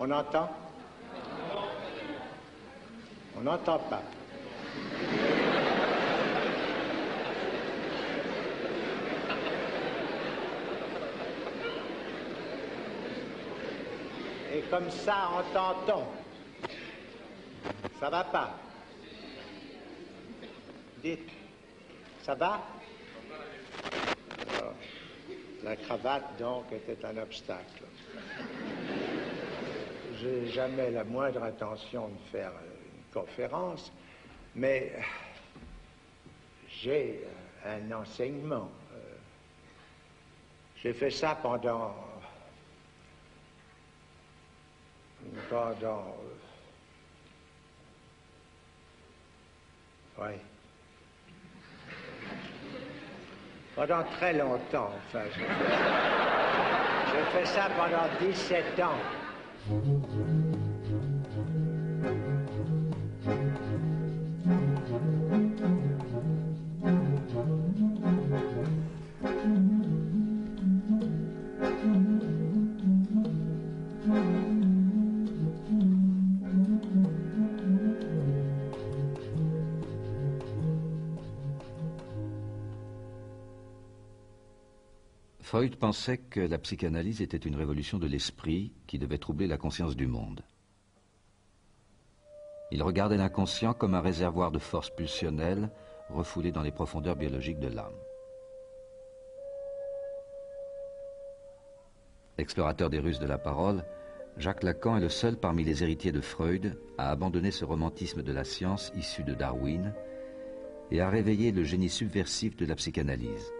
On entend? On n'entend pas. Et comme ça, entend-on. Ça va pas? Dites, ça va? Alors, la cravate, donc, était un obstacle. J'ai jamais la moindre intention de faire une conférence, mais j'ai un enseignement. J'ai fait ça pendant très longtemps, enfin, j'ai fait ça pendant 17 ans. Freud pensait que la psychanalyse était une révolution de l'esprit qui devait troubler la conscience du monde. Il regardait l'inconscient comme un réservoir de forces pulsionnelles refoulé dans les profondeurs biologiques de l'âme. Explorateur des ruses de la parole, Jacques Lacan est le seul parmi les héritiers de Freud à abandonner ce romantisme de la science issu de Darwin et à réveiller le génie subversif de la psychanalyse.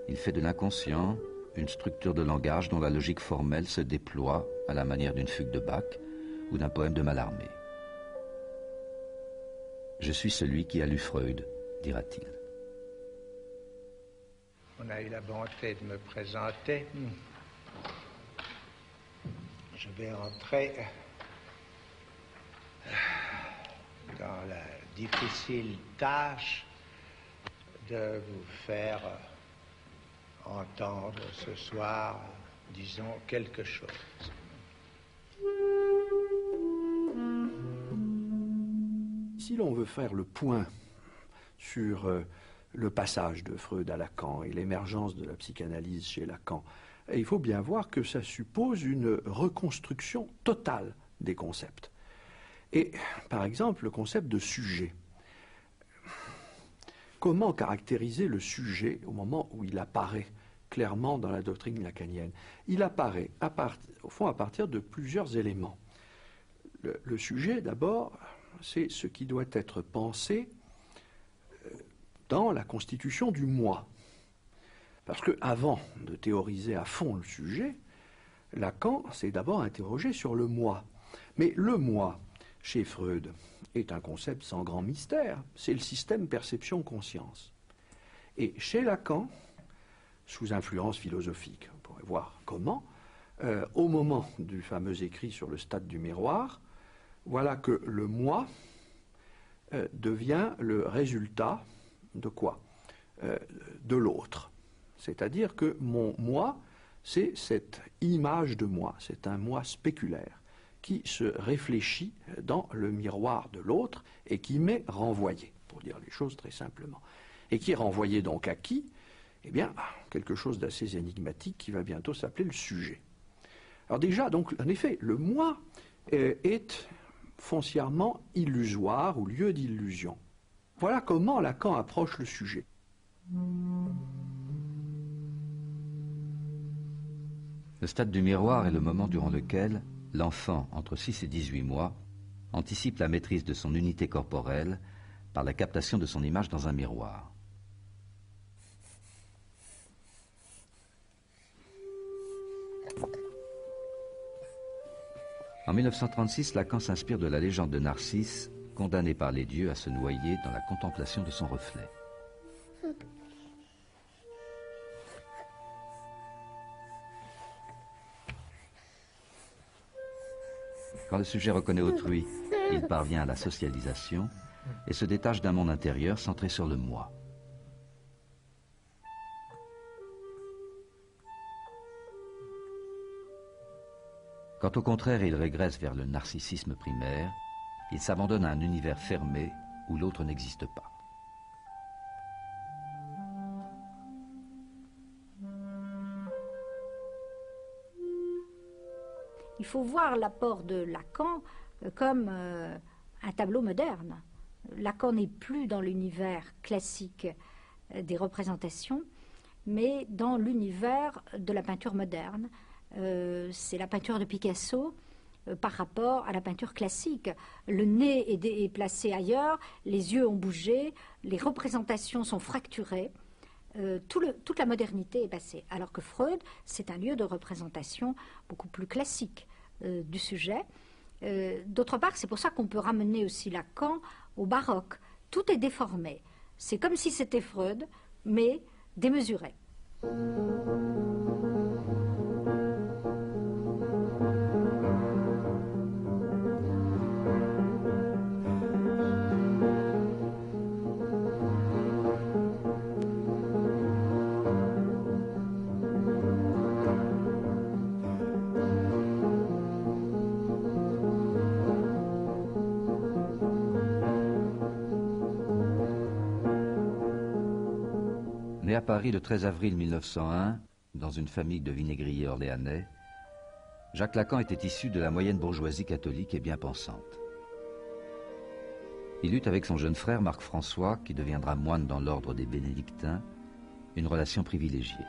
Il fait de l'inconscient une structure de langage dont la logique formelle se déploie à la manière d'une fugue de Bach ou d'un poème de Mallarmé. « Je suis celui qui a lu Freud », dira-t-il. On a eu la bonté de me présenter. Je vais entrer dans la difficile tâche de vous faire entendre ce soir, disons, quelque chose. Si l'on veut faire le point sur le passage de Freud à Lacan et l'émergence de la psychanalyse chez Lacan, il faut bien voir que ça suppose une reconstruction totale des concepts. Et, par exemple, le concept de sujet. Comment caractériser le sujet au moment où il apparaît clairement dans la doctrine lacanienne? Il apparaît, au fond, à partir de plusieurs éléments. Le sujet, d'abord, c'est ce qui doit être pensé dans la constitution du moi. Parce qu'avant de théoriser à fond le sujet, Lacan s'est d'abord interrogé sur le moi. Mais le moi, chez Freud, est un concept sans grand mystère. C'est le système perception-conscience. Et chez Lacan, sous influence philosophique, on pourrait voir comment, au moment du fameux écrit sur le stade du miroir, voilà que le moi devient le résultat de quoi? De l'autre. C'est-à-dire que mon moi, c'est cette image de moi, c'est un moi spéculaire qui se réfléchit dans le miroir de l'autre et qui m'est renvoyé, pour dire les choses très simplement. Et qui est renvoyé donc à qui? Eh bien, quelque chose d'assez énigmatique qui va bientôt s'appeler le sujet. Alors déjà, donc, en effet, le moi est foncièrement illusoire ou lieu d'illusion. Voilà comment Lacan approche le sujet. Le stade du miroir est le moment durant lequel l'enfant, entre 6 et 18 mois, anticipe la maîtrise de son unité corporelle par la captation de son image dans un miroir. En 1936, Lacan s'inspire de la légende de Narcisse, condamné par les dieux à se noyer dans la contemplation de son reflet. Quand le sujet reconnaît autrui, il parvient à la socialisation et se détache d'un monde intérieur centré sur le moi. Quand au contraire il régresse vers le narcissisme primaire, il s'abandonne à un univers fermé où l'autre n'existe pas. Il faut voir l'apport de Lacan comme un tableau moderne. Lacan n'est plus dans l'univers classique des représentations, mais dans l'univers de la peinture moderne. C'est la peinture de Picasso par rapport à la peinture classique. Le nez est placé ailleurs, les yeux ont bougé, les représentations sont fracturées. Toute la modernité est passée. Alors que Freud, c'est un lieu de représentation beaucoup plus classique du sujet. D'autre part, c'est pour ça qu'on peut ramener aussi Lacan au baroque. Tout est déformé. C'est comme si c'était Freud, mais démesuré. Né à Paris le 13 avril 1901, dans une famille de vinaigriers orléanais, Jacques Lacan était issu de la moyenne bourgeoisie catholique et bien pensante. Il eut avec son jeune frère Marc-François, qui deviendra moine dans l'ordre des bénédictins, une relation privilégiée.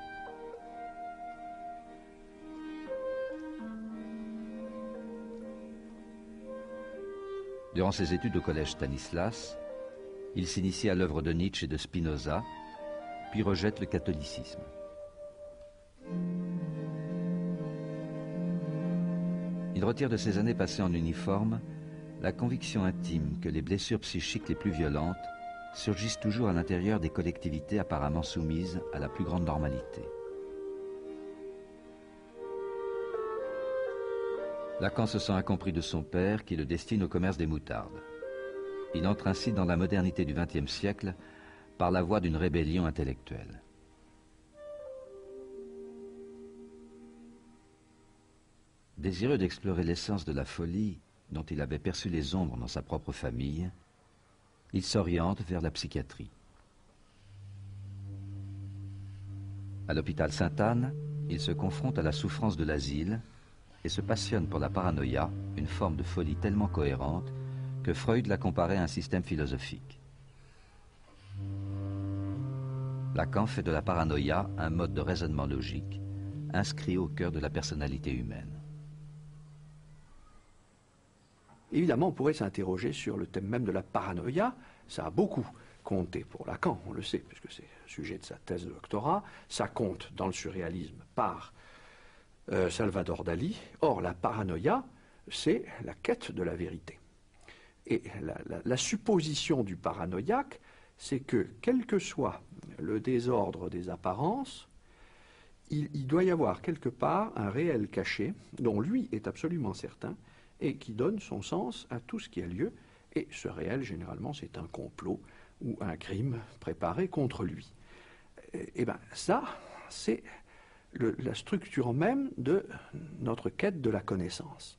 Durant ses études au collège Stanislas, il s'initie à l'œuvre de Nietzsche et de Spinoza, puis rejette le catholicisme. Il retire de ses années passées en uniforme la conviction intime que les blessures psychiques les plus violentes surgissent toujours à l'intérieur des collectivités apparemment soumises à la plus grande normalité. Lacan se sent incompris de son père qui le destine au commerce des moutardes. Il entre ainsi dans la modernité du XXe siècle par la voie d'une rébellion intellectuelle. Désireux d'explorer l'essence de la folie dont il avait perçu les ombres dans sa propre famille, il s'oriente vers la psychiatrie. À l'hôpital Sainte-Anne, il se confronte à la souffrance de l'asile et se passionne pour la paranoïa, une forme de folie tellement cohérente que Freud la comparait à un système philosophique. Lacan fait de la paranoïa un mode de raisonnement logique, inscrit au cœur de la personnalité humaine. Évidemment, on pourrait s'interroger sur le thème même de la paranoïa. Ça a beaucoup compté pour Lacan, on le sait, puisque c'est le sujet de sa thèse de doctorat. Ça compte dans le surréalisme par Salvador Dali. Or, la paranoïa, c'est la quête de la vérité. Et la supposition du paranoïaque, c'est que, quel que soit le désordre des apparences, il doit y avoir quelque part un réel caché, dont lui est absolument certain, et qui donne son sens à tout ce qui a lieu. Et ce réel, généralement, c'est un complot ou un crime préparé contre lui. Et bien, ça, c'est la structure même de notre quête de la connaissance.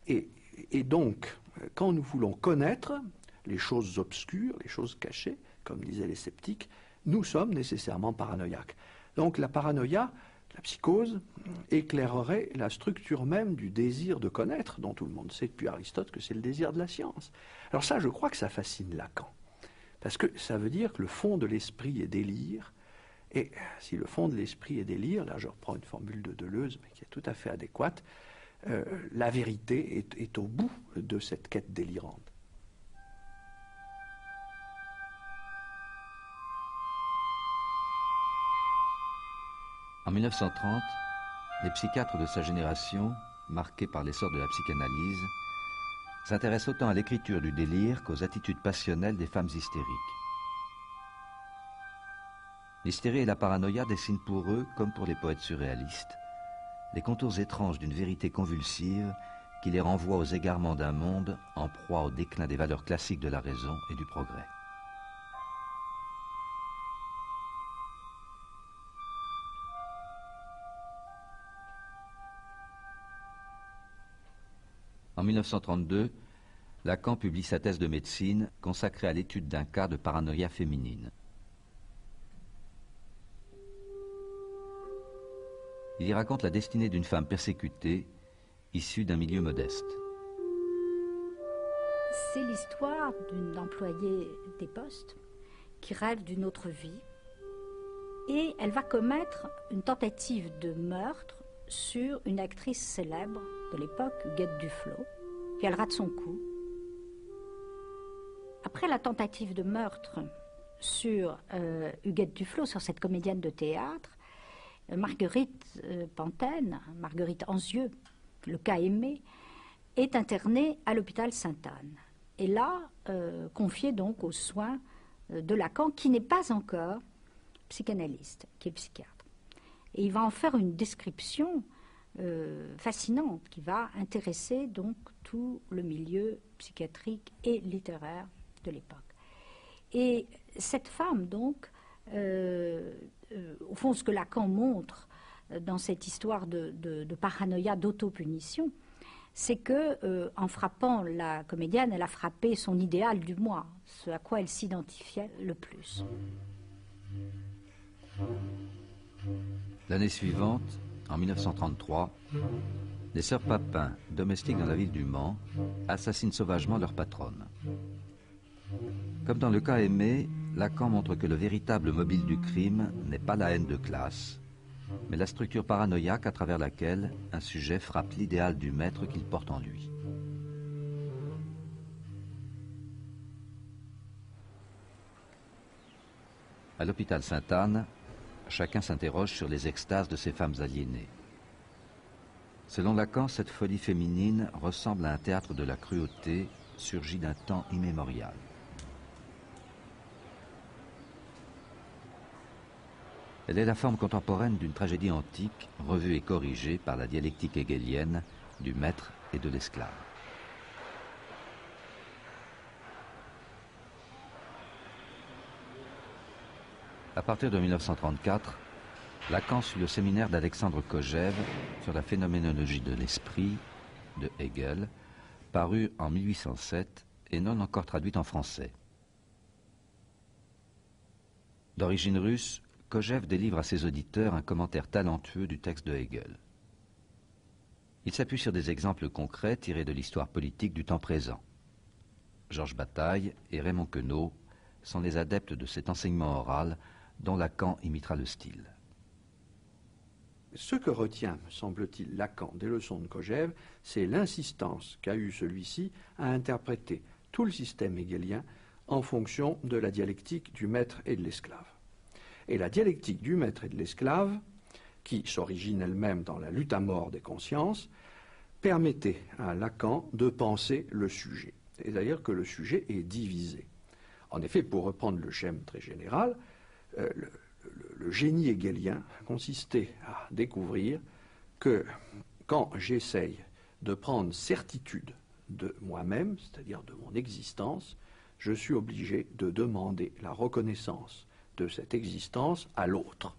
Et donc, quand nous voulons connaître les choses obscures, les choses cachées, comme disaient les sceptiques, nous sommes nécessairement paranoïaques. Donc la paranoïa, la psychose, éclairerait la structure même du désir de connaître, dont tout le monde sait depuis Aristote que c'est le désir de la science. Alors ça, je crois que ça fascine Lacan, parce que ça veut dire que le fond de l'esprit est délire, et si le fond de l'esprit est délire, là je reprends une formule de Deleuze, mais qui est tout à fait adéquate, la vérité est au bout de cette quête délirante. En 1930, les psychiatres de sa génération, marqués par l'essor de la psychanalyse, s'intéressent autant à l'écriture du délire qu'aux attitudes passionnelles des femmes hystériques. L'hystérie et la paranoïa dessinent pour eux, comme pour les poètes surréalistes, les contours étranges d'une vérité convulsive qui les renvoie aux égarements d'un monde en proie au déclin des valeurs classiques de la raison et du progrès. En 1932, Lacan publie sa thèse de médecine consacrée à l'étude d'un cas de paranoïa féminine. Il y raconte la destinée d'une femme persécutée, issue d'un milieu modeste. C'est l'histoire d'une employée des postes qui rêve d'une autre vie et elle va commettre une tentative de meurtre sur une actrice célèbre de l'époque, Huguette Duflos, puis elle rate son coup. Après la tentative de meurtre sur Huguette Duflos, sur cette comédienne de théâtre, Marguerite Pantene, Marguerite Anzieux, le cas aimé, est internée à l'hôpital Sainte-Anne. Et là, confiée donc aux soins de Lacan, qui n'est pas encore psychanalyste, qui est psychiatre. Et il va en faire une description fascinante qui va intéresser donc tout le milieu psychiatrique et littéraire de l'époque. Et cette femme, donc, au fond, ce que Lacan montre dans cette histoire de paranoïa, d'autopunition, c'est que, en frappant la comédienne, elle a frappé son idéal du moi, ce à quoi elle s'identifiait le plus. L'année suivante, en 1933, les sœurs Papin, domestiques dans la ville du Mans, assassinent sauvagement leur patronne. Comme dans le cas Aimé, Lacan montre que le véritable mobile du crime n'est pas la haine de classe, mais la structure paranoïaque à travers laquelle un sujet frappe l'idéal du maître qu'il porte en lui. À l'hôpital Sainte-Anne, chacun s'interroge sur les extases de ces femmes aliénées. Selon Lacan, cette folie féminine ressemble à un théâtre de la cruauté surgi d'un temps immémorial. Elle est la forme contemporaine d'une tragédie antique revue et corrigée par la dialectique hegelienne du maître et de l'esclave. À partir de 1934, Lacan suit le séminaire d'Alexandre Kojève sur la phénoménologie de l'esprit de Hegel, paru en 1807 et non encore traduit en français. D'origine russe, Kojève délivre à ses auditeurs un commentaire talentueux du texte de Hegel. Il s'appuie sur des exemples concrets tirés de l'histoire politique du temps présent. Georges Bataille et Raymond Queneau sont les adeptes de cet enseignement oral dont Lacan imitera le style. Ce que retient, me semble-t-il, Lacan des leçons de Kojève, c'est l'insistance qu'a eue celui-ci à interpréter tout le système hegelien en fonction de la dialectique du maître et de l'esclave. Et la dialectique du maître et de l'esclave, qui s'origine elle-même dans la lutte à mort des consciences, permettait à Lacan de penser le sujet. C'est-à-dire que le sujet est divisé. En effet, pour reprendre le schème très général, le génie hegelien consistait à découvrir que quand j'essaye de prendre certitude de moi-même, c'est-à-dire de mon existence, je suis obligé de demander la reconnaissance de cette existence à l'autre.